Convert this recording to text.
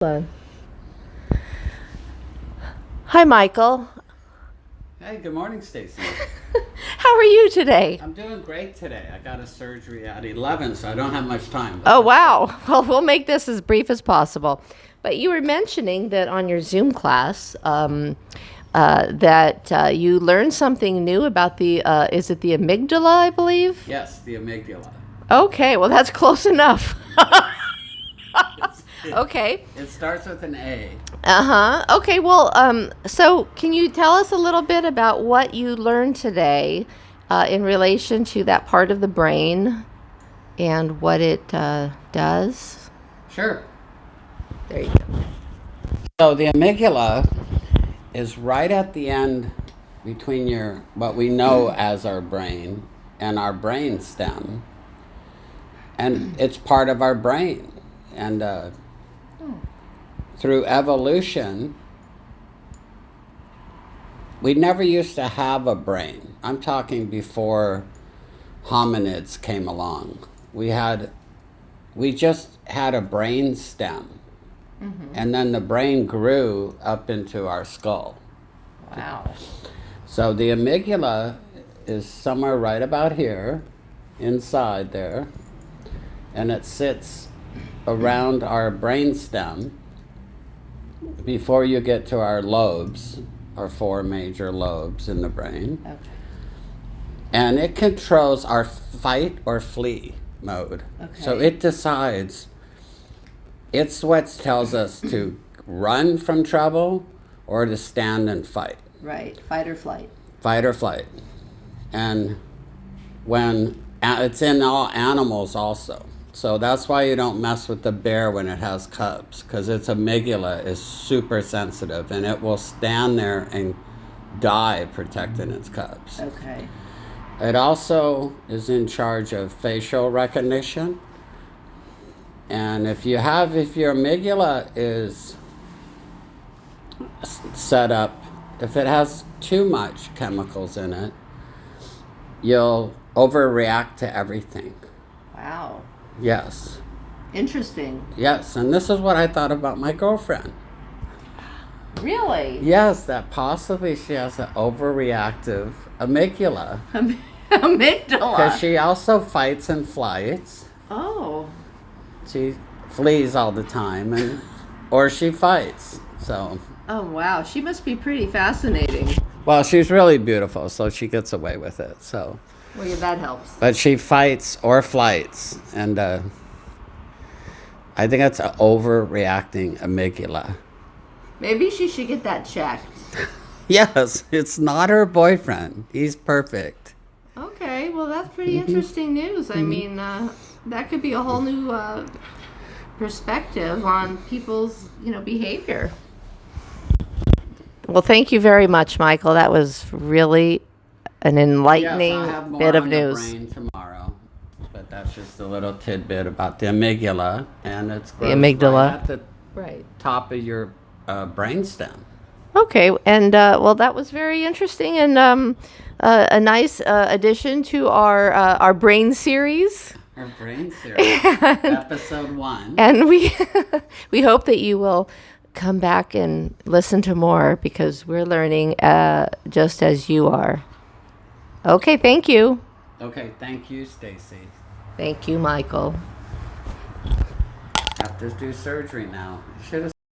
Fun. Hi, Michael. Hey, good morning, Stacy. How are you today? I'm doing great today. I got a surgery at 11, so I don't have much time. Oh, wow. Well, we'll make this as brief as possible. But you were mentioning that on your Zoom class, that you learned something new about is it the amygdala, I believe? Yes, the amygdala. Okay, well, that's close enough. It's- Okay. It starts with an A. Uh-huh. Okay, well, so can you tell us a little bit about what you learned today in relation to that part of the brain and what it does? Sure. There you go. So the amygdala is right at the end between what we know as our brain and our brain stem, and it's part of our brain. And through evolution, we never used to have a brain. I'm talking before hominids came along. We just had a brain stem. And then the brain grew up into our skull. Wow. So the amygdala is somewhere right about here, inside there, and it sits around our brain stem before you get to our lobes, our four major lobes in the brain. Okay. And it controls our fight or flee mode. Okay. So it decides, it's what tells us to run from trouble or to stand and fight. Right. Fight or flight. Fight or flight. And it's in all animals also. So that's why you don't mess with the bear when it has cubs, because its amygdala is super sensitive and it will stand there and die protecting its cubs. Okay. It also is in charge of facial recognition. And if your amygdala is set up, if it has too much chemicals in it, you'll overreact to everything. Wow. Yes. Interesting. Yes, and this is what I thought about my girlfriend. Really? Yes, that possibly she has an overreactive amygdala. Amygdala. Because she also fights and flights. Oh. She flees all the time, or she fights. So, Oh, wow. She must be pretty fascinating. well, she's really beautiful, so she gets away with it. So, Well, yeah, that helps. but she fights or flights, and I think that's an overreacting amygdala. Maybe she should get that checked. Yes, it's not her boyfriend. He's perfect. Okay, well, that's pretty interesting news. I mean, that could be a whole new perspective on people's, behavior. Well, thank you very much, Michael. That was really an enlightening Yes, I'll have more bit of on news. the brain tomorrow, but that's just a little tidbit about the amygdala, and it's The amygdala. right at the Right. top of your brainstem. Okay, and well, that was very interesting and a nice addition to our brain series. Our brain series, episode 1. And we hope that you will come back and listen to more because we're learning just as you are. Okay, thank you. Okay, thank you, Stacy. Thank you, Michael. Have to do surgery now. Should have